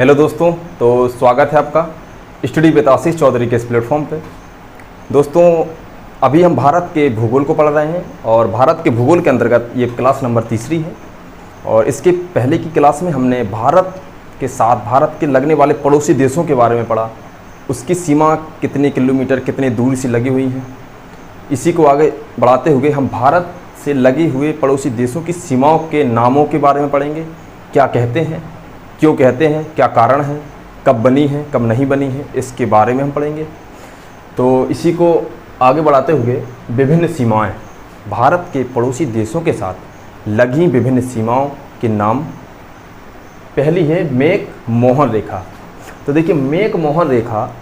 Hello दोस्तों, तो स्वागत है आपका स्टडी विद आशीष चौधरी के इस प्लेटफॉर्म पे। दोस्तों, अभी हम भारत के भूगोल को पढ़ रहे हैं और भारत के भूगोल के अंतर्गत ये क्लास नंबर तीसरी है। और इसके पहले की क्लास में हमने भारत के साथ भारत के लगने वाले पड़ोसी देशों के बारे में पढ़ा, उसकी सीमा कितने किलोमीटर कितने दूरी से लगी हुई है। इसी को आगे बढ़ाते हुए हम भारत से लगे हुए पड़ोसी देशों की सीमाओं के नामों के बारे में पढ़ेंगे। क्या कहते हैं, क्यों कहते हैं, क्या कारण है, कब बनी है कब नहीं बनी है, इसके बारे में हम पढ़ेंगे। तो इसी को आगे बढ़ाते हुए विभिन्न सीमाएं, भारत के पड़ोसी देशों के साथ लगी विभिन्न सीमाओं के नाम। पहली है मेक मोहन रेखा। तो देखिए, मेक मोहन रेखा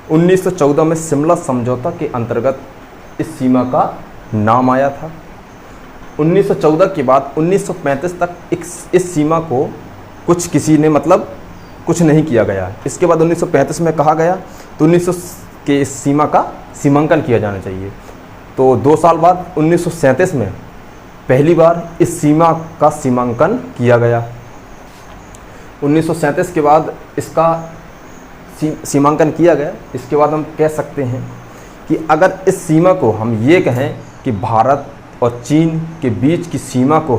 1914 में शिमला समझौता के अंतर्गत इस सीमा का नाम आया था। 1914 के बाद 1935 तक इस सीमा को किसी ने कुछ नहीं किया गया। इसके बाद 1935 में कहा गया तो 1900 के इस सीमा का सीमांकन किया जाना चाहिए। तो 2 साल बाद 1937 में पहली बार इस सीमा का सीमांकन किया गया। 1937 के बाद इसका सीमांकन किया गया। इसके बाद हम कह सकते हैं कि अगर इस सीमा को हम ये कहें कि भारत और चीन के बीच की सीमा को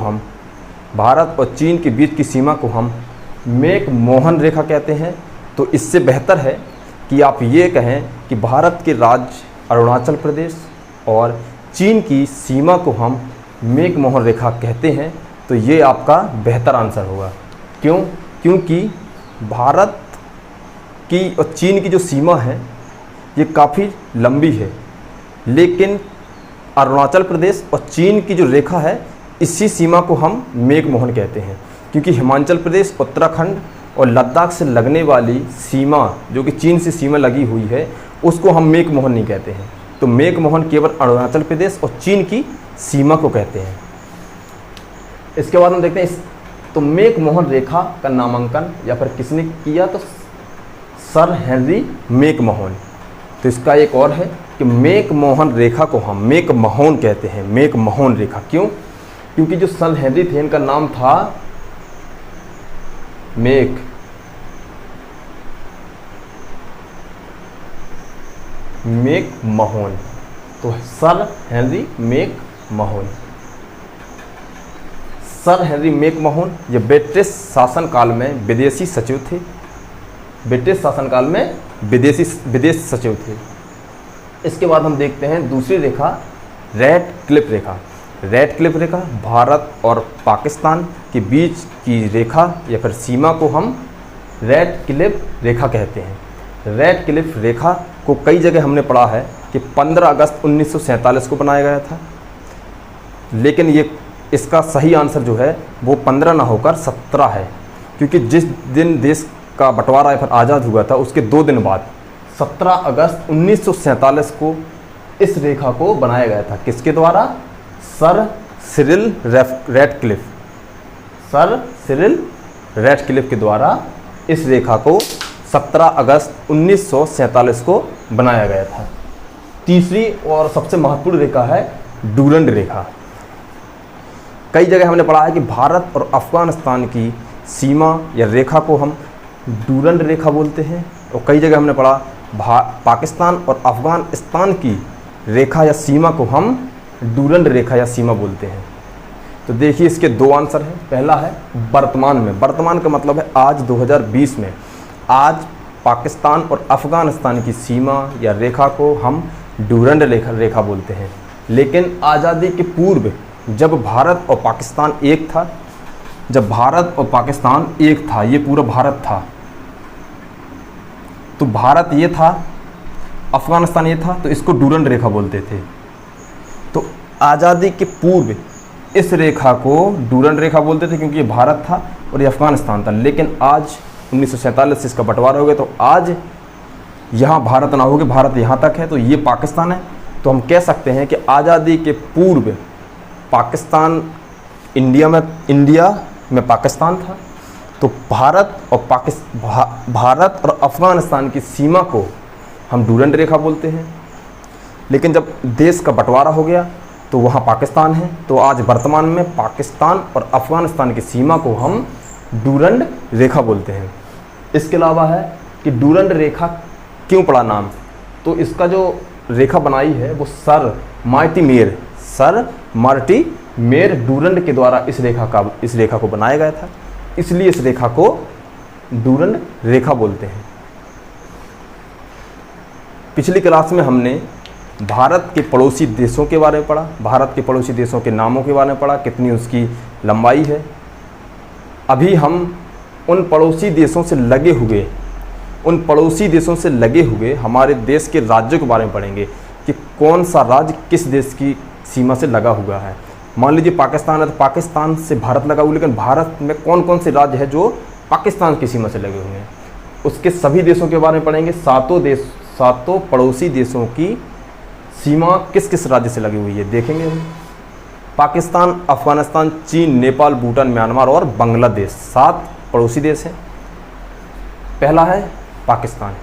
हम मेक मोहन रेखा कहते हैं, तो इससे बेहतर है कि आप ये कहें कि भारत के राज्य अरुणाचल प्रदेश और चीन की सीमा को हम मेक मोहन रेखा कहते हैं। तो ये आपका बेहतर आंसर होगा। क्यों? क्योंकि भारत की और चीन की जो सीमा है ये काफ़ी लंबी है, लेकिन अरुणाचल प्रदेश और चीन की जो रेखा है इसी सीमा को हम मेक मोहन कहते हैं। क्योंकि हिमाचल प्रदेश, उत्तराखंड और लद्दाख से लगने वाली सीमा, जो कि चीन से सीमा लगी हुई है, उसको हम मेक मोहन नहीं कहते हैं। तो मेक मोहन केवल अरुणाचल प्रदेश और चीन की सीमा को कहते हैं। इसके बाद हम देखते हैं तो मेक मोहन रेखा का नामांकन या फिर किसने किया, तो सर हेनरी मेक मोहन। तो इसका एक और है कि मेक मोहन रेखा को हम मेक मोहन कहते हैं, मेक मोहन रेखा। क्यों? क्योंकि जो सर हेनरी थे इनका नाम था मेक मोहन। तो sir Henry make Mohan, sir Henry make Mohan ये ब्रिटिश शासनकाल में विदेशी सचिव थे। ब्रिटिश शासनकाल में विदेश सचिव थे। इसके बाद हम देखते हैं दूसरी रेखा, रेड क्लिफ रेखा। रेड क्लिफ रेखा भारत और पाकिस्तान के बीच की रेखा या फिर सीमा को हम रेड क्लिफ रेखा कहते हैं। रेड क्लिफ रेखा को कई जगह हमने पढ़ा है कि 15 अगस्त 1947 को बनाया गया था, लेकिन ये इसका सही आंसर जो है वो 15 ना होकर 17 है। क्योंकि जिस दिन देश का बंटवारा या फिर आज़ाद हुआ था उसके 2 दिन बाद 17 अगस्त 1947 को इस रेखा को बनाया गया था। किसके द्वारा? Sir Cyril Radcliffe. Sir Cyril Radcliffe के द्वारा इस रेखा को 17 अगस्त 1947 को बनाया गया था। तीसरी और सबसे महत्वपूर्ण रेखा है डूरंड रेखा। कई जगह हमने पढ़ा है कि भारत और अफगानिस्तान की सीमा या रेखा को हम डूरंड रेखा बोलते हैं, और कई जगह हमने पढ़ा पाकिस्तान और अफगानिस्तान की रेखा या सीमा को हम डूरंड रेखा या सीमा बोलते हैं। तो देखिए, इसके 2 आंसर हैं। पहला है वर्तमान में। वर्तमान का मतलब है आज 2020 में। आज पाकिस्तान और अफगानिस्तान की सीमा या रेखा को हम डूरंड रेखा बोलते हैं। लेकिन आज़ादी के पूर्व जब भारत और पाकिस्तान एक था, ये पूरा भारत था, तो भारत ये था, अफगानिस्तान ये था, तो इसको डूरंड रेखा बोलते थे। तो आज़ादी के पूर्व इस रेखा को डूरंड रेखा बोलते थे क्योंकि ये भारत था और ये अफगानिस्तान था। लेकिन आज 1947 से इसका बंटवारा हो गया, तो आज यहाँ भारत ना हो गया, भारत यहाँ तक है, तो ये पाकिस्तान है। तो हम कह सकते हैं कि आज़ादी के पूर्व पाकिस्तान इंडिया में पाकिस्तान था। तो भारत और अफगानिस्तान की सीमा को हम डूरंड रेखा बोलते हैं। लेकिन जब देश का बंटवारा हो गया तो वहाँ पाकिस्तान है, तो आज वर्तमान में पाकिस्तान और अफगानिस्तान की सीमा को हम डूरंड रेखा बोलते हैं। इसके अलावा है कि डूरंड रेखा क्यों पड़ा नाम, तो इसका जो रेखा बनाई है वो सर मार्टिमेर डूरंड के द्वारा इस रेखा को बनाया गया था, इसलिए इस रेखा को डूरंड रेखा बोलते हैं। पिछली क्लास में हमने भारत के पड़ोसी देशों के बारे में पढ़ा, भारत के पड़ोसी देशों के नामों के बारे में पढ़ा, कितनी उसकी लंबाई है। अभी हम उन पड़ोसी देशों से लगे हुए हमारे देश के राज्यों के बारे में पढ़ेंगे कि कौन सा राज्य किस देश की सीमा से लगा हुआ है। मान लीजिए पाकिस्तान है तो पाकिस्तान से भारत लगा हुआ, लेकिन भारत में कौन कौन से राज्य है जो पाकिस्तान की सीमा से लगे हुए हैं, उसके सभी देशों के बारे में पढ़ेंगे। सातों पड़ोसी देशों की सीमा किस किस राज्य से लगी हुई है देखेंगे हम। पाकिस्तान, अफगानिस्तान, चीन, नेपाल, भूटान, म्यांमार और बांग्लादेश 7 पड़ोसी देश हैं। पहला है पाकिस्तान,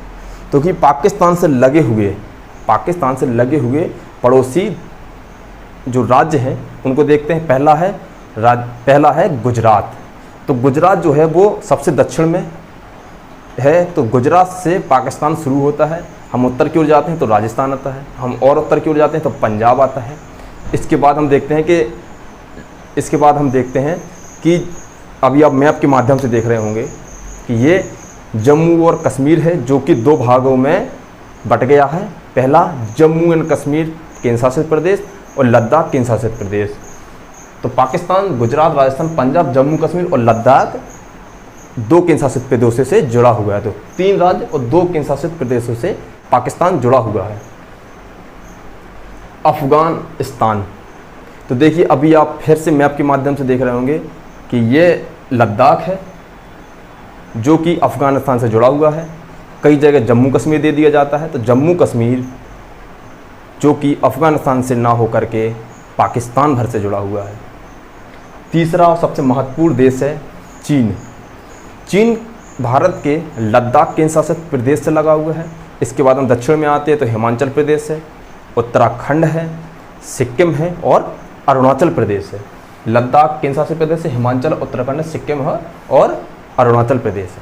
तो कि पाकिस्तान से लगे हुए पड़ोसी जो राज्य हैं उनको देखते हैं। पहला है गुजरात। तो गुजरात जो है वो सबसे दक्षिण में है, तो गुजरात से पाकिस्तान शुरू होता है। हम उत्तर की ओर जाते हैं तो राजस्थान आता है, हम और उत्तर की ओर जाते हैं तो पंजाब आता है। इसके बाद हम देखते हैं कि अभी आप मैप के माध्यम से देख रहे होंगे कि ये जम्मू और कश्मीर है, जो कि 2 भागों में बट गया है। पहला जम्मू एंड कश्मीर केंद्र शासित प्रदेश और लद्दाख केंद्र शासित प्रदेश। तो पाकिस्तान, गुजरात, राजस्थान, पंजाब, जम्मू कश्मीर और लद्दाख 2 केंद्र शासित प्रदेशों से जुड़ा हुआ है। तो 3 राज्य और 2 केंद्र शासित प्रदेशों से पाकिस्तान जुड़ा हुआ है। अफगानिस्तान, तो देखिए अभी आप फिर से मैप के माध्यम से देख रहे होंगे कि ये लद्दाख है जो कि अफगानिस्तान से जुड़ा हुआ है। कई जगह जम्मू कश्मीर दे दिया जाता है, तो जम्मू कश्मीर जो कि अफगानिस्तान से ना होकर के पाकिस्तान भर से जुड़ा हुआ है। तीसरा और सबसे महत्वपूर्ण देश है चीन। चीन भारत के लद्दाख केंद्र शासित प्रदेश से लगा हुआ है। इसके बाद हम दक्षिण में आते हैं तो हिमाचल प्रदेश है, उत्तराखंड है, सिक्किम है और अरुणाचल प्रदेश है। लद्दाख केंद्र शासित प्रदेश है, हिमाचल, उत्तराखंड, सिक्किम है और अरुणाचल प्रदेश है।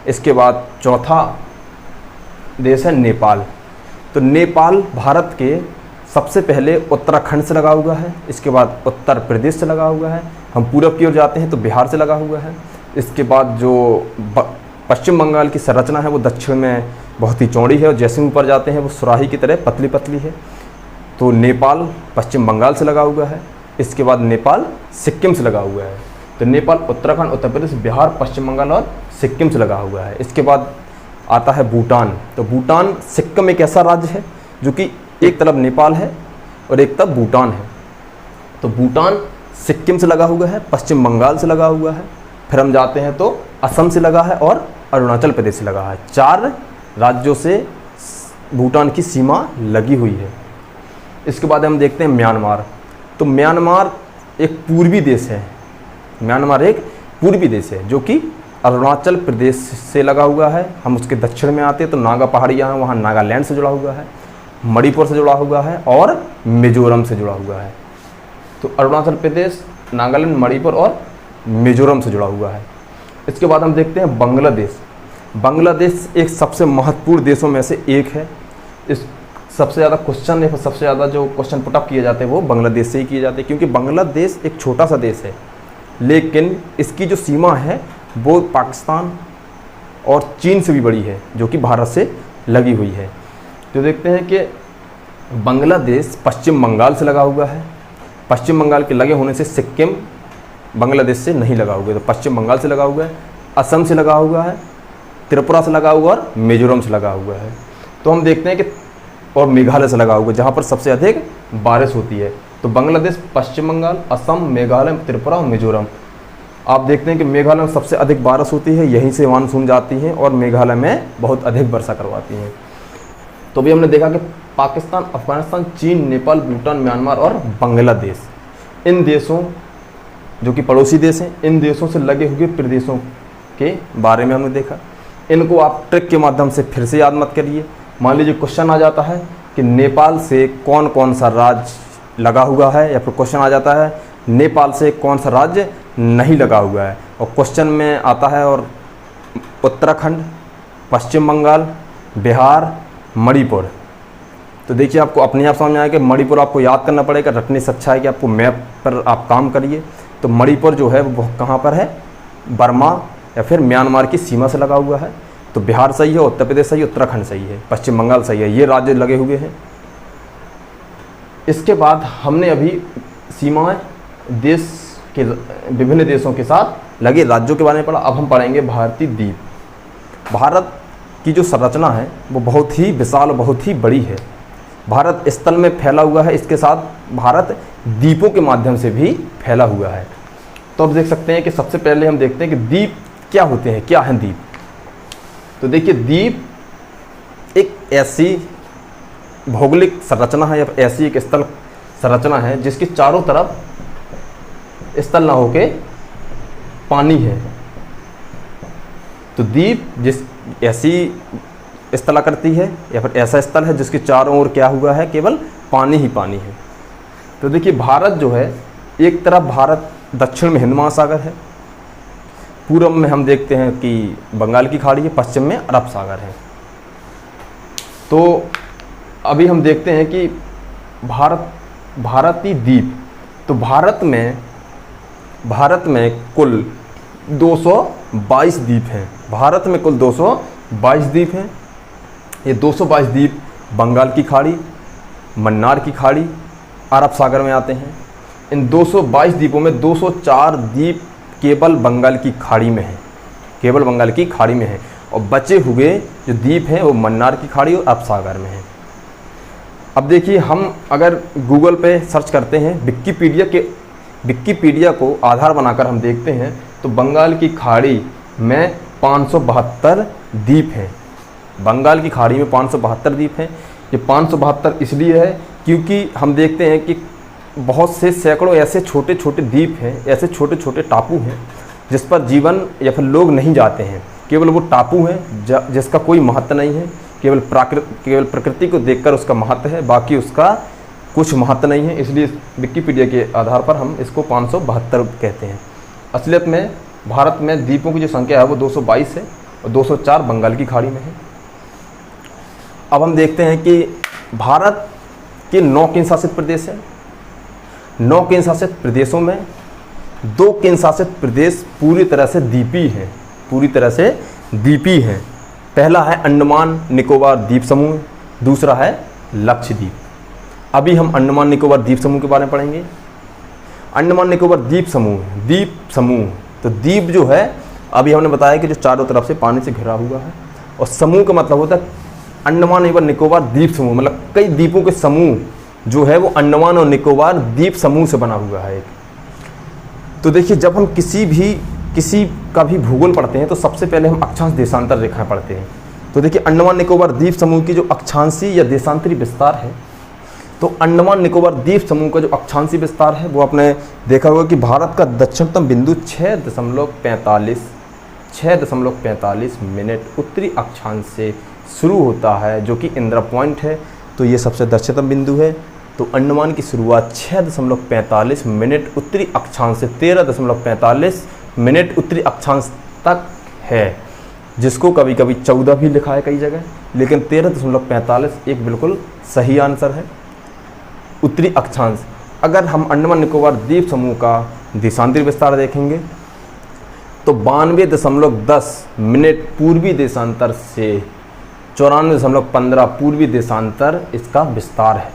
इसके बाद चौथा देश है नेपाल। तो नेपाल भारत के सबसे पहले उत्तराखंड से लगा हुआ है, इसके बाद उत्तर प्रदेश से लगा हुआ है। हम पूरब की ओर जाते हैं तो बिहार से लगा हुआ है। इसके बाद जो पश्चिम बंगाल की संरचना है वो दक्षिण में बहुत ही चौड़ी है और जैसे ऊपर जाते हैं वो सुराही की तरह पतली पतली है। तो नेपाल पश्चिम बंगाल से लगा हुआ है। इसके बाद नेपाल सिक्किम से लगा हुआ है। तो नेपाल उत्तराखंड, उत्तर प्रदेश, बिहार, पश्चिम बंगाल और सिक्किम से लगा हुआ है। इसके बाद आता है भूटान। तो भूटान सिक्किम एक ऐसा राज्य है जो कि एक तरफ नेपाल है और एक तरफ भूटान है। तो भूटान सिक्किम से लगा हुआ है, पश्चिम बंगाल से लगा हुआ है। फिर हम जाते हैं तो असम से लगा है और अरुणाचल प्रदेश से लगा है। 4 राज्यों से भूटान की सीमा लगी हुई है। इसके बाद हम देखते हैं म्यांमार। तो म्यांमार एक पूर्वी देश है। म्यांमार एक पूर्वी देश है जो कि अरुणाचल प्रदेश से लगा हुआ है। हम उसके दक्षिण में आते हैं तो नागा पहाड़ियाँ हैं, वहाँ नागालैंड से जुड़ा हुआ है, मणिपुर से जुड़ा हुआ है और मिजोरम से जुड़ा हुआ है। तो अरुणाचल प्रदेश, नागालैंड, मणिपुर और मिजोरम से जुड़ा हुआ है। इसके बाद हम देखते हैं बांग्लादेश। बांग्लादेश एक सबसे महत्वपूर्ण देशों में से एक है। इस सबसे ज़्यादा क्वेश्चन है, सबसे ज़्यादा जो क्वेश्चन पुटअप किए जाते हैं वो बांग्लादेश से ही किए जाते हैं, क्योंकि बांग्लादेश एक छोटा सा देश है लेकिन इसकी जो सीमा है वो पाकिस्तान और चीन से भी बड़ी है जो कि भारत से लगी हुई है। तो देखते हैं कि बांग्लादेश पश्चिम बंगाल से लगा हुआ है। पश्चिम बंगाल के लगे होने से सिक्किम बांग्लादेश से नहीं लगा हुआ है, तो पश्चिम बंगाल से लगा हुआ है, असम से लगा हुआ है, त्रिपुरा से लगा हुआ और मिजोरम से लगा हुआ है। तो हम देखते हैं कि और मेघालय से लगा हुआ है जहाँ पर सबसे अधिक बारिश होती है। तो बांग्लादेश, पश्चिम बंगाल, असम, मेघालय, त्रिपुरा और मिजोरम। आप देखते हैं कि मेघालय में सबसे अधिक बारिश होती है, यहीं से मानसून जाती है और मेघालय में बहुत अधिक वर्षा करवाती हैं। तो भी हमने देखा कि पाकिस्तान, अफगानिस्तान, चीन, नेपाल, भूटान, म्यांमार और बांग्लादेश, इन देशों जो कि पड़ोसी देश हैं, इन देशों से लगे हुए प्रदेशों के बारे में हमने देखा। इनको आप ट्रिक के माध्यम से फिर से याद मत करिए। मान लीजिए क्वेश्चन आ जाता है कि नेपाल से कौन कौन सा राज्य लगा हुआ है, या फिर क्वेश्चन आ जाता है नेपाल से कौन सा राज्य नहीं लगा हुआ है, और क्वेश्चन में आता है और उत्तराखंड, पश्चिम बंगाल, बिहार, मणिपुर। तो देखिए आपको अपने आप समझ में आएगा कि मणिपुर आपको याद करना पड़ेगा, रटने से अच्छा है कि आपको मैप पर आप काम करिए। तो मणिपुर जो है वो कहाँ पर है, बर्मा या फिर म्यांमार की सीमा से लगा हुआ है। तो बिहार सही है, उत्तर प्रदेश सही है, उत्तराखंड सही है, पश्चिम बंगाल सही है, ये राज्य लगे हुए हैं। इसके बाद हमने अभी सीमाएं देश के विभिन्न देशों के साथ लगे राज्यों के बारे में पढ़ा। अब हम पढ़ेंगे भारतीय द्वीप। भारत की जो संरचना है वो बहुत ही विशाल और बहुत ही बड़ी है। भारत स्थल में फैला हुआ है, इसके साथ भारत द्वीपों के माध्यम से भी फैला हुआ है। तो अब देख सकते हैं कि सबसे पहले हम देखते हैं कि द्वीप क्या होते हैं, क्या हैं द्वीप। तो देखिए द्वीप एक ऐसी भौगोलिक संरचना है या ऐसी एक स्थल संरचना है जिसके चारों तरफ स्थल ना होके पानी है। तो द्वीप जिस ऐसी स्थलाकृति है या फिर ऐसा स्थल है जिसके चारों ओर क्या हुआ है, केवल पानी ही पानी है। तो देखिए भारत जो है, एक तरफ भारत दक्षिण में हिंद महासागर है, पूर्व में हम देखते हैं कि बंगाल की खाड़ी है, पश्चिम में अरब सागर है। तो अभी हम देखते हैं कि भारतीय द्वीप। तो भारत में कुल 222 द्वीप हैं। भारत में कुल 222 द्वीप हैं। ये 222 द्वीप बंगाल की खाड़ी, मन्नार की खाड़ी, अरब सागर में आते हैं। इन 222 द्वीपों में 204 द्वीप केवल बंगाल की खाड़ी में है, केवल बंगाल की खाड़ी में है, और बचे हुए जो द्वीप हैं वो मन्नार की खाड़ी और अरब सागर में हैं। अब देखिए हम अगर गूगल पे सर्च करते हैं, विकिपीडिया को आधार बनाकर हम देखते हैं तो बंगाल की खाड़ी में 572 द्वीप हैं। बंगाल की खाड़ी में 572 द्वीप हैं। ये 572 इसलिए है क्योंकि हम देखते हैं कि बहुत से सैकड़ों ऐसे छोटे छोटे द्वीप हैं, ऐसे छोटे छोटे टापू हैं जिस पर जीवन या फिर लोग नहीं जाते हैं। केवल वो टापू हैं जिसका कोई महत्व नहीं है, केवल प्रकृति को देखकर उसका महत्व है, बाकी उसका कुछ महत्व नहीं है। इसलिए विकिपीडिया के आधार पर हम इसको 572 कहते हैं। असलियत में भारत में द्वीपों की जो संख्या है वो 222 है और 204 बंगाल की खाड़ी में है। अब हम देखते हैं कि भारत के 9 केंद्र शासित प्रदेश हैं। 9 केंद्र शासित प्रदेशों में 2 केंद्र शासित प्रदेश पूरी तरह से द्वीपीय हैं, पूरी तरह से द्वीपीय हैं। पहला है अंडमान निकोबार द्वीप समूह, दूसरा है लक्षद्वीप। अभी हम अंडमान निकोबार द्वीप समूह के बारे में पढ़ेंगे। अंडमान निकोबार द्वीप समूह तो द्वीप जो है अभी हमने बताया कि जो चारों तरफ से पानी से घिरा हुआ है, और समूह का मतलब होता है अंडमान एवं निकोबार द्वीप समूह, मतलब कई द्वीपों के समूह जो है वो अंडमान और निकोबार द्वीप समूह से बना हुआ है एक। तो देखिए जब हम किसी का भी भूगोल पढ़ते हैं तो सबसे पहले हम अक्षांश देशांतर रेखाएं पढ़ते हैं। तो देखिए अंडमान निकोबार द्वीप समूह की जो अक्षांशीय या देशांतरी विस्तार है, तो अंडमान निकोबार द्वीप समूह का जो अक्षांशीय विस्तार है वो आपने देखा होगा कि भारत का दक्षिणतम बिंदु 6.45 मिनट उत्तरी अक्षांश से शुरू होता है, जो कि इंदिरा पॉइंट है। तो ये सबसे दक्षिणतम बिंदु है। तो अंडमान की शुरुआत 6.45 मिनट उत्तरी अक्षांश से 13.45 मिनट उत्तरी अक्षांश तक है, जिसको कभी कभी 14 भी लिखा है कई जगह, लेकिन 13.45 एक बिल्कुल सही आंसर है उत्तरी अक्षांश। अगर हम अंडमान निकोबार द्वीप समूह का देशांतरी विस्तार देखेंगे तो 92.10 मिनट पूर्वी देशांतर से 94.15 पूर्वी देशांतर इसका विस्तार है।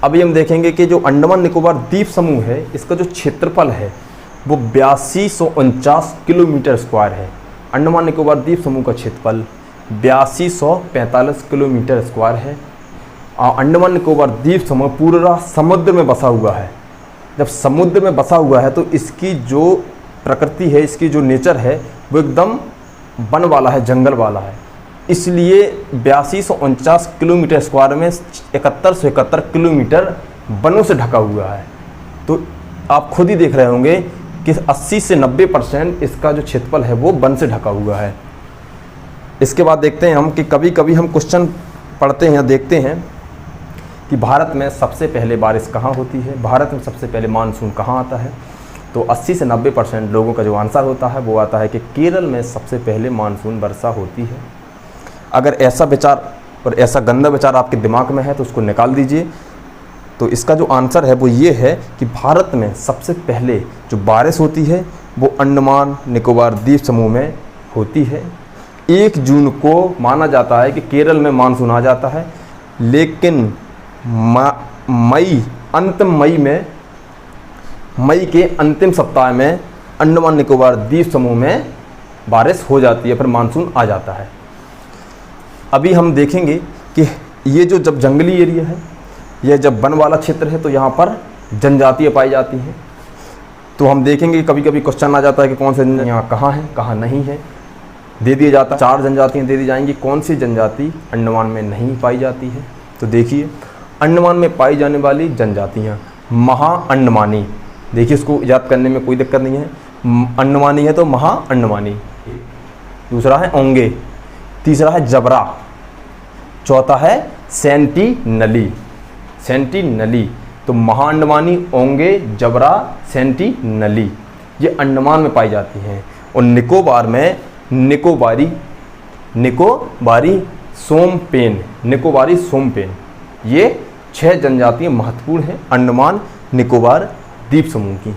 अभी हम देखेंगे कि जो अंडमान निकोबार द्वीप समूह है इसका जो क्षेत्रफल है वो 8249 किलोमीटर स्क्वायर है। अंडमान निकोबार द्वीप समूह का क्षेत्रफल 8245 किलोमीटर स्क्वायर है। अंडमान निकोबार द्वीप समूह पूरा समुद्र में बसा हुआ है। जब समुद्र में बसा हुआ है तो इसकी जो प्रकृति है, इसकी जो नेचर है वो एकदम वन वाला है, जंगल वाला है। इसलिए 8249 किलोमीटर स्क्वायर में 7171 किलोमीटर वनों से ढका हुआ है। तो आप खुद ही देख रहे होंगे कि 80 से 90% इसका जो क्षेत्रफल है वो वन से ढका हुआ है। इसके बाद देखते हैं हम कि कभी कभी हम क्वेश्चन पढ़ते हैं या देखते हैं कि भारत में सबसे पहले बारिश कहाँ होती है, भारत में सबसे पहले मानसून कहाँ आता है। तो 80 से 90% लोगों का जो आंसर होता है वो आता है कि केरल में सबसे पहले मानसून वर्षा होती है। अगर ऐसा विचार और ऐसा गंदा विचार आपके दिमाग में है तो उसको निकाल दीजिए। तो इसका जो आंसर है वो ये है कि भारत में सबसे पहले जो बारिश होती है वो अंडमान निकोबार द्वीप समूह में होती है। 1 जून को माना जाता है कि केरल में मानसून आ जाता है, लेकिन मई के अंतिम सप्ताह में अंडमान निकोबार द्वीप समूह में बारिश हो जाती है, फिर मानसून आ जाता है। अभी हम देखेंगे कि ये जो जब जंगली एरिया है, यह जब वन वाला क्षेत्र है, तो यहाँ पर जनजातियाँ पाई जाती हैं। तो हम देखेंगे कभी कभी क्वेश्चन आ जाता है कि कौन से यहाँ कहाँ है कहाँ नहीं है, दे दिया जाता है 4 जनजातियाँ दे दी जाएंगी। कौन सी जनजाति अंडमान में नहीं पाई जाती है? तो देखिए, अंडमान में पाई जाने वाली जनजातियाँ महा अंडमानी, देखिए इसको याद करने में कोई दिक्कत नहीं है। अंडमानी है तो महा अंडमानी, दूसरा है ओंगे, तीसरा है जबरा, चौथा है सेंटीनली। तो महा अंडमानी, ओंगे, जबरा, सेंटीनली ये अंडमान में पाई जाती हैं। और निकोबार में निकोबारी सोमपेन ये 6 जनजातियाँ महत्वपूर्ण हैं अंडमान निकोबार द्वीप समूह की।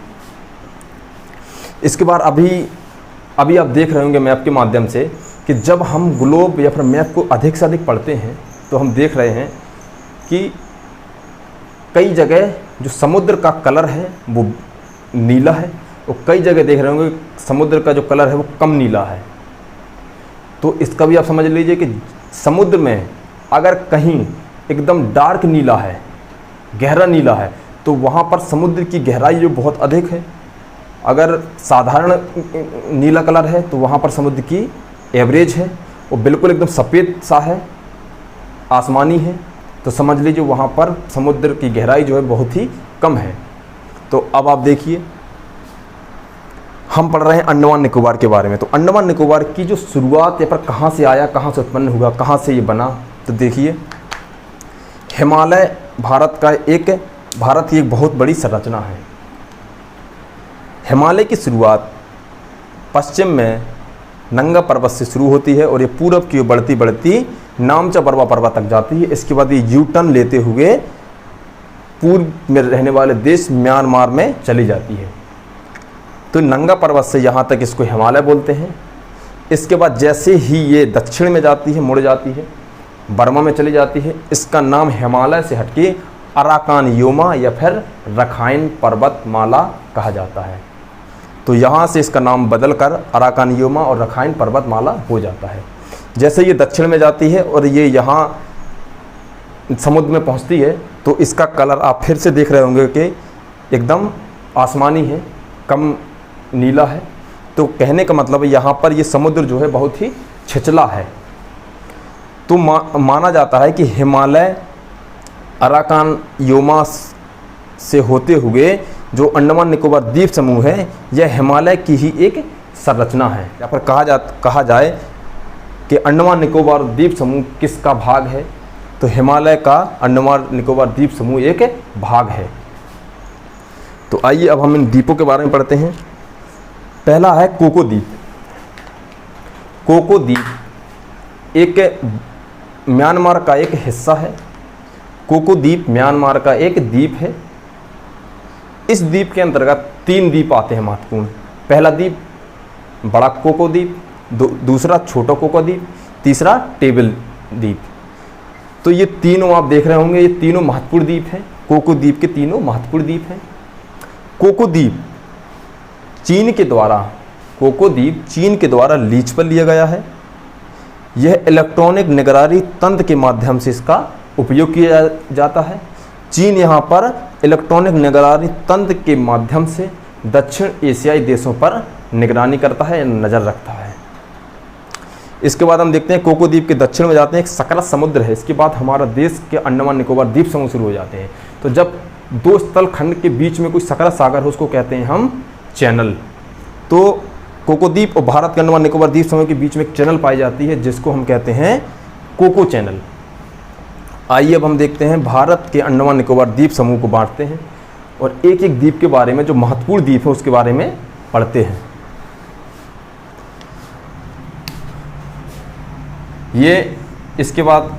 इसके बाद अभी आप देख रहे होंगे मैप के माध्यम से कि जब हम ग्लोब या फिर मैप को अधिक से अधिक पढ़ते हैं तो हम देख रहे हैं कि कई जगह जो समुद्र का कलर है वो नीला है, और कई जगह देख रहे होंगे समुद्र का जो कलर है वो कम नीला है। तो इसका भी आप समझ लीजिए कि समुद्र में अगर कहीं एकदम डार्क नीला है, गहरा नीला है, तो वहाँ पर समुद्र की गहराई जो बहुत अधिक है। अगर साधारण नीला कलर है तो वहाँ पर समुद्र की एवरेज है, वो बिल्कुल एकदम सफ़ेद सा है, आसमानी है, तो समझ लीजिए वहाँ पर समुद्र की गहराई जो है बहुत ही कम है। तो अब आप देखिए, हम पढ़ रहे हैं अंडमान निकोबार के बारे में। तो अंडमान निकोबार की जो शुरुआत यहाँ पर कहाँ से आया, कहाँ से उत्पन्न हुआ, कहाँ से ये बना, तो देखिए हिमालय भारत की एक बहुत बड़ी संरचना है। हिमालय की शुरुआत पश्चिम में नंगा पर्वत से शुरू होती है और ये पूरब की ओर बढ़ती बढ़ती नामचा बरवा पर्वत तक जाती है। इसके बाद ये यू टर्न लेते हुए पूर्व में रहने वाले देश म्यांमार में चली जाती है। तो नंगा पर्वत से यहाँ तक इसको हिमालय बोलते हैं। इसके बाद जैसे ही ये दक्षिण में जाती है, मुड़ जाती है, बर्मा में चली जाती है, इसका नाम हिमालय से हटके अराकान योमा या फिर रखाइन पर्वतमाला कहा जाता है। तो यहाँ से इसका नाम बदलकर अराकान योमा और रखाइन पर्वतमाला हो जाता है। जैसे ये दक्षिण में जाती है और ये यहाँ समुद्र में पहुँचती है तो इसका कलर आप फिर से देख रहे होंगे कि एकदम आसमानी है, कम नीला है। तो कहने का मतलब है यहाँ पर ये समुद्र जो है बहुत ही छिछला है। तो माना जाता है कि हिमालय अराकान योमा से होते हुए जो अंडमान निकोबार द्वीप समूह है यह हिमालय की ही एक संरचना है। यहाँ पर कहा जाए कि अंडमान निकोबार द्वीप समूह किसका भाग है, तो हिमालय का अंडमान निकोबार द्वीप समूह एक भाग है। तो आइए अब हम इन द्वीपों के बारे में पढ़ते हैं। पहला है कोको द्वीप। कोको द्वीप एक म्यांमार का एक हिस्सा है। कोको द्वीप म्यांमार का एक द्वीप है। इस द्वीप के अंतर्गत 3 द्वीप आते हैं महत्वपूर्ण। पहला द्वीप बड़ा कोको द्वीप, दूसरा छोटा कोको द्वीप, तीसरा टेबल द्वीप। तो ये तीनों आप देख रहे होंगे, ये तीनों महत्वपूर्ण द्वीप हैं। कोको द्वीप के तीनों महत्वपूर्ण द्वीप हैं। कोको द्वीप चीन के द्वारा लीज पर लिया गया है। यह इलेक्ट्रॉनिक निगरानी तंत्र के माध्यम से इसका उपयोग किया जाता है। चीन यहाँ पर इलेक्ट्रॉनिक निगरानी तंत्र के माध्यम से दक्षिण एशियाई देशों पर निगरानी करता है, नज़र रखता है। इसके बाद हम देखते हैं कोको द्वीप के दक्षिण में जाते हैं, एक सकरा समुद्र है। इसके बाद हमारा देश के अंडमान निकोबार द्वीप समूह शुरू हो जाते हैं। तो जब 2 स्थल खंड के बीच में कोई सकरा सागर हो उसको कहते हैं हम चैनल। तो कोको द्वीप और भारत के अंडमान निकोबार द्वीप समूह के बीच में एक चैनल पाई जाती है जिसको हम कहते हैं कोको चैनल। आइए अब हम देखते हैं भारत के अंडमान निकोबार द्वीप समूह को बांटते हैं। और एक एक द्वीप के बारे में, जो महत्वपूर्ण द्वीप है उसके बारे में पढ़ते हैं। ये इसके बाद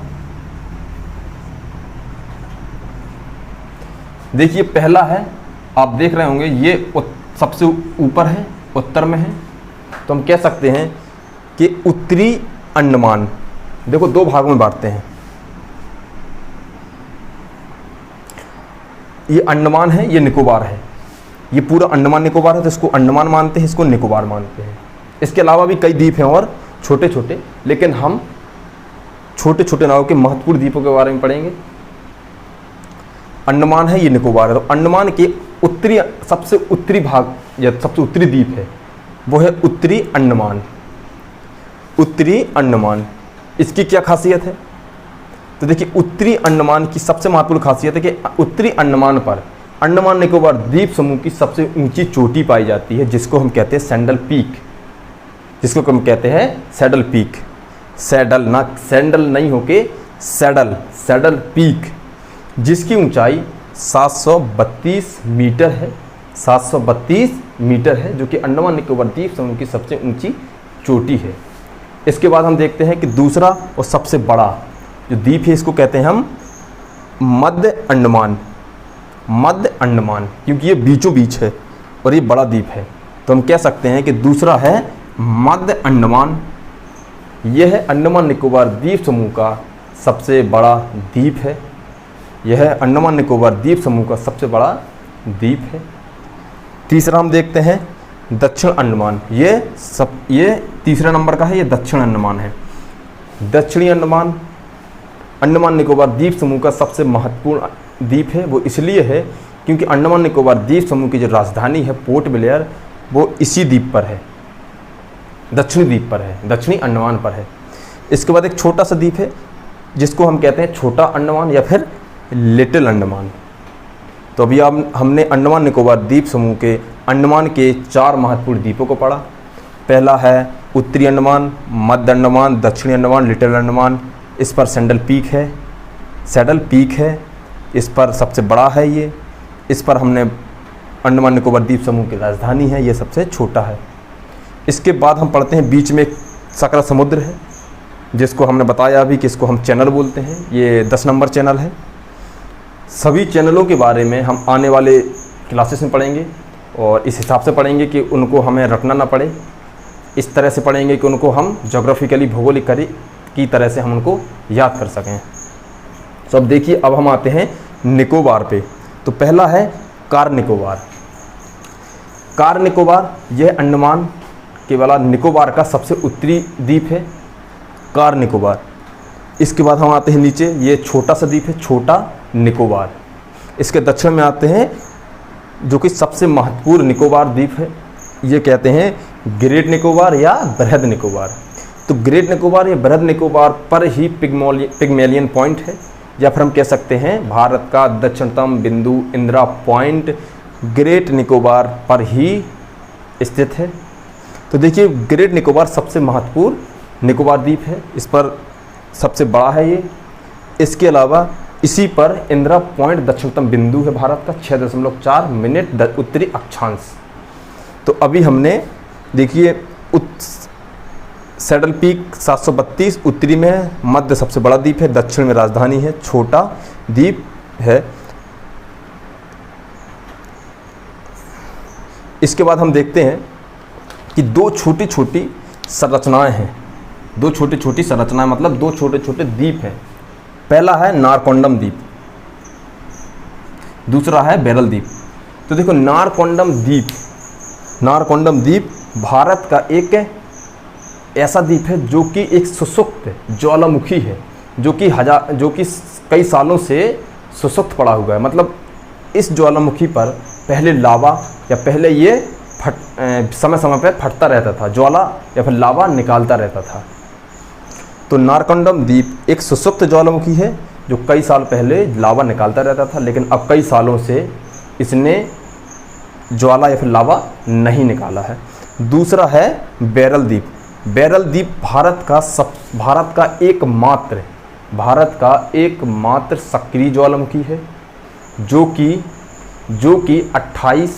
देखिए, पहला है, आप देख रहे होंगे ये सबसे ऊपर है, उत्तर में है, तो हम कह सकते हैं कि उत्तरी अंडमान। देखो दो भागों में बांटते हैं, ये अंडमान है, ये निकोबार है। ये पूरा अंडमान निकोबार है, तो इसको अंडमान मानते हैं, इसको निकोबार मानते हैं। इसके अलावा भी कई द्वीप हैं और छोटे छोटे, लेकिन हम छोटे छोटे नावों के महत्वपूर्ण द्वीपों के बारे में पढ़ेंगे। अंडमान है, ये निकोबार है। तो अंडमान के उत्तरी, सबसे उत्तरी भाग या सबसे उत्तरी द्वीप है वो है उत्तरी अंडमान। उत्तरी अंडमान, इसकी क्या खासियत है? तो देखिए, उत्तरी अंडमान की सबसे महत्वपूर्ण खासियत है कि उत्तरी अंडमान पर अंडमान निकोबार द्वीप समूह की सबसे ऊंची चोटी पाई जाती है, जिसको हम कहते हैं सैंडल पीक। जिसको हम कहते हैं सैडल पीक। सैडल ना, सैंडल नहीं होके सैडल, सैडल पीक, जिसकी ऊंचाई 732 मीटर है। 732 मीटर है, जो कि अंडमान निकोबार द्वीप समूह की सबसे ऊंची चोटी है। इसके बाद हम देखते हैं कि दूसरा और सबसे बड़ा जो द्वीप है, इसको कहते हैं हम मध्य अंडमान। मध्य अंडमान, क्योंकि ये बीचों बीच है और ये बड़ा द्वीप है, तो हम कह सकते हैं कि दूसरा है मध्य अंडमान। यह है अंडमान निकोबार द्वीप समूह का सबसे बड़ा द्वीप है। यह अंडमान निकोबार द्वीप समूह का सबसे बड़ा द्वीप है। तीसरा हम देखते हैं दक्षिण अंडमान। ये तीसरे नंबर का है, ये दक्षिण अंडमान है। दक्षिणी अंडमान अंडमान निकोबार द्वीप समूह का सबसे महत्वपूर्ण द्वीप है। वो इसलिए है क्योंकि अंडमान निकोबार द्वीप समूह की जो राजधानी है पोर्ट ब्लेयर, वो इसी द्वीप पर है, दक्षिणी द्वीप पर है, दक्षिणी अंडमान पर है। इसके बाद एक छोटा सा द्वीप है जिसको हम कहते हैं छोटा अंडमान या फिर लिटिल अंडमान। तो अभी हमने अंडमान निकोबार द्वीप समूह के अंडमान के 4 महत्वपूर्ण द्वीपों को पढ़ा। पहला है उत्तरी अंडमान, मध्य अंडमान, दक्षिणी अंडमान, लिटिल अंडमान। इस पर सैडल पीक है, सैडल पीक है, इस पर सबसे बड़ा है ये। इस पर हमने अंडमान निकोबार द्वीप समूह की राजधानी है, ये सबसे छोटा है। इसके बाद हम पढ़ते हैं बीच में एक सकरा समुद्र है, जिसको हमने बताया अभी कि इसको हम चैनल बोलते हैं। ये 10 नंबर चैनल है। सभी चैनलों के बारे में हम आने वाले क्लासेस में पढ़ेंगे और इस हिसाब से पढ़ेंगे कि उनको हमें रटना ना पड़े। इस तरह से पढ़ेंगे कि उनको हम जोग्राफिकली भौगोलिक की तरह से हम उनको याद कर सकें। तो अब देखिए, अब हम आते हैं निकोबार पे। तो पहला है कार निकोबार। कार निकोबार यह अंडमान के वाला निकोबार का सबसे उत्तरी द्वीप है, कार निकोबार। इसके बाद हम आते हैं नीचे, ये छोटा सा द्वीप है, छोटा निकोबार। इसके दक्षिण में आते हैं जो कि सबसे महत्वपूर्ण निकोबार द्वीप है, ये कहते हैं ग्रेट निकोबार या बृहद निकोबार। तो ग्रेट निकोबार या बृहद निकोबार पर ही पिग्मेलियन पॉइंट है, या फिर हम कह सकते हैं भारत का दक्षिणतम बिंदु इंदिरा पॉइंट ग्रेट निकोबार पर ही स्थित है। तो देखिए, ग्रेट निकोबार सबसे महत्वपूर्ण निकोबार द्वीप है, इस पर सबसे बड़ा है ये। इसके अलावा इसी पर इंदिरा पॉइंट दक्षिणतम बिंदु है भारत का, 6.4 मिनट उत्तरी अक्षांश। तो अभी हमने देखिए सैडल पीक 732 उत्तरी में है, मध्य सबसे बड़ा द्वीप है, दक्षिण में राजधानी है, छोटा द्वीप है। इसके बाद हम देखते हैं कि 2 छोटी छोटी संरचनाएं हैं। 2 छोटी छोटी संरचनाएं मतलब 2 छोटे छोटे द्वीप हैं। पहला है नारकोंडम द्वीप, दूसरा है बेरल द्वीप। तो देखो, नारकोंडम द्वीप भारत का एक ऐसा द्वीप है जो कि एक सुसुप्त ज्वालामुखी है, जो कि कई सालों से सुसुप्त पड़ा हुआ है। मतलब इस ज्वालामुखी पर पहले लावा या पहले ये समय समय पर फटता रहता था, ज्वाला या फिर लावा निकालता रहता था। तो नारकोंडम द्वीप एक सुसुप्त ज्वालामुखी है जो कई साल पहले लावा निकालता रहता था, लेकिन अब कई सालों से इसने ज्वाला या फिर लावा नहीं निकाला है। दूसरा है बेरल द्वीप। बेरल द्वीप भारत का एकमात्र सक्रिय ज्वालामुखी है, जो कि जो कि 28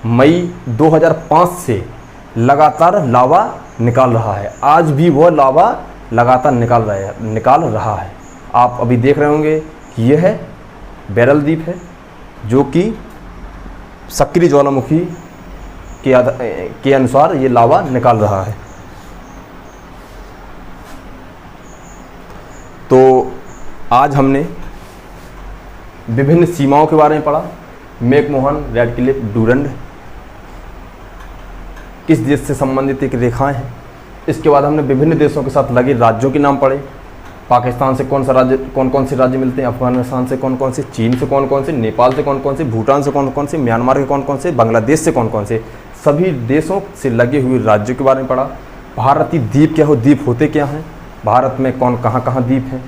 मई 2005 से लगातार लावा निकाल रहा है। आज भी वह लावा लगातार निकाल रहा है। आप अभी देख रहे होंगे कि यह है बैरल द्वीप है, जो कि सक्रिय ज्वालामुखी के अनुसार ये लावा निकाल रहा है। तो आज हमने विभिन्न सीमाओं के बारे में पढ़ा। मैकमोहन, रैडक्लिफ, डूरंड किस देश से संबंधित एक रेखाएं हैं। इसके बाद हमने विभिन्न देशों के साथ लगे राज्यों के नाम पढ़े। पाकिस्तान से कौन कौन से राज्य मिलते हैं, अफगानिस्तान से कौन कौन से, चीन से कौन कौन से, नेपाल से कौन कौन से, भूटान से कौन कौन से, म्यांमार के कौन कौन से, बांग्लादेश से कौन कौन से, सभी देशों से लगे हुए राज्यों के बारे में पढ़ा। भारतीय द्वीप क्या हो, द्वीप होते क्या हैं, भारत में कहाँ द्वीप हैं।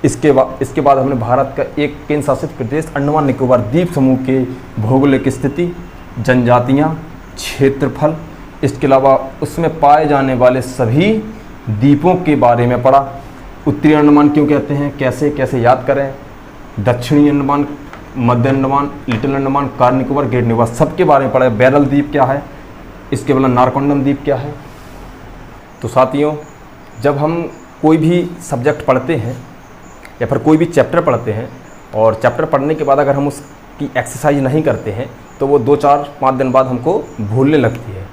इसके बाद हमने भारत का एक केंद्र शासित प्रदेश अंडमान निकोबार द्वीप समूह के भौगोलिक स्थिति, जनजातियाँ, क्षेत्रफल, इसके अलावा उसमें पाए जाने वाले सभी द्वीपों के बारे में पढ़ा। उत्तरी अंडमान क्यों कहते हैं, कैसे कैसे याद करें, दक्षिणी अंडमान, मध्य अंडमान, लिटिल अंडमान, कार निकोबार, ग्रेट निकोबार, सबके बारे में पढ़ा। बैरल द्वीप क्या है, इसके बाद नारकोंडम द्वीप क्या है। तो साथियों, जब हम कोई भी सब्जेक्ट पढ़ते हैं या फिर कोई भी चैप्टर पढ़ते हैं और चैप्टर पढ़ने के बाद अगर हम उसकी एक्सरसाइज नहीं करते हैं तो वो 2-4-5 दिन बाद हमको भूलने लगती है।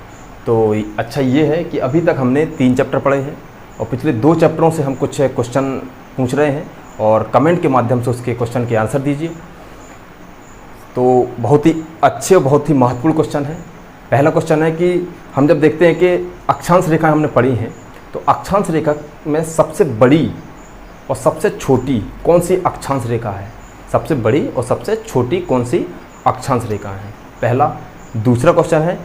तो अच्छा ये है कि अभी तक हमने 3 चैप्टर पढ़े हैं और पिछले 2 चैप्टरों से हम कुछ क्वेश्चन पूछ रहे हैं और कमेंट के माध्यम से उसके क्वेश्चन के आंसर दीजिए। तो बहुत ही अच्छे और बहुत ही महत्वपूर्ण क्वेश्चन है। पहला क्वेश्चन है कि हम जब देखते हैं कि अक्षांश रेखा हमने पढ़ी हैं, तो अक्षांश रेखा में सबसे बड़ी और सबसे छोटी कौन सी अक्षांश रेखा है, सबसे बड़ी और सबसे छोटी कौन सी अक्षांश रेखा है, पहला। दूसरा क्वेश्चन है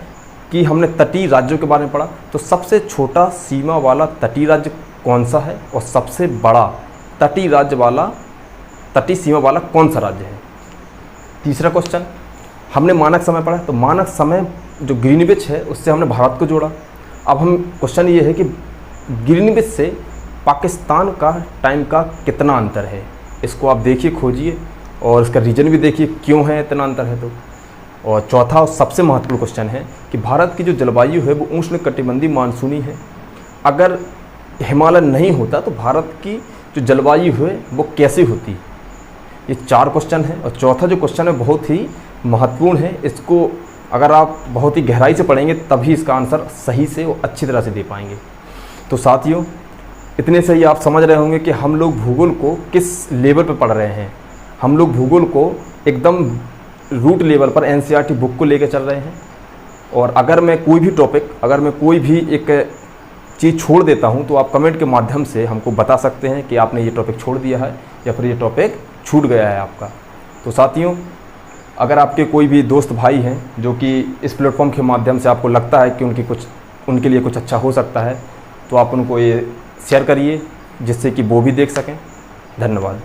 कि हमने तटीय राज्यों के बारे में पढ़ा, तो सबसे छोटा सीमा वाला तटीय राज्य कौन सा है और सबसे बड़ा तटीय सीमा वाला कौन सा राज्य है। तीसरा क्वेश्चन, हमने मानक समय पढ़ा, तो मानक समय जो ग्रीनविच है उससे हमने भारत को जोड़ा। अब हम क्वेश्चन ये है कि ग्रीनविच से पाकिस्तान का टाइम का कितना अंतर है, इसको आप देखिए, खोजिए और इसका रीजन भी देखिए क्यों है इतना अंतर है। तो और चौथा और सबसे महत्वपूर्ण क्वेश्चन है कि भारत की जो जलवायु है वो उष्णकटिबंधीय मानसूनी है। अगर हिमालय नहीं होता तो भारत की जो जलवायु है वो कैसे होती। ये 4 क्वेश्चन है और चौथा जो क्वेश्चन है बहुत ही महत्वपूर्ण है। इसको अगर आप बहुत ही गहराई से पढ़ेंगे तभी इसका आंसर सही से और अच्छी तरह से दे पाएंगे। तो साथियों, इतने से ही आप समझ रहे होंगे कि हम लोग भूगोल को किस लेवल पर पढ़ रहे हैं। हम लोग भूगोल को एकदम रूट लेवल पर एनसीईआरटी बुक को लेकर चल रहे हैं। और अगर मैं कोई भी टॉपिक, अगर मैं कोई भी एक चीज़ छोड़ देता हूं तो आप कमेंट के माध्यम से हमको बता सकते हैं कि आपने ये टॉपिक छोड़ दिया है या फिर ये टॉपिक छूट गया है आपका। तो साथियों, अगर आपके कोई भी दोस्त भाई हैं जो कि इस प्लेटफॉर्म के माध्यम से आपको लगता है कि उनके लिए कुछ अच्छा हो सकता है, तो आप उनको ये शेयर करिए जिससे कि वो भी देख सकें। धन्यवाद।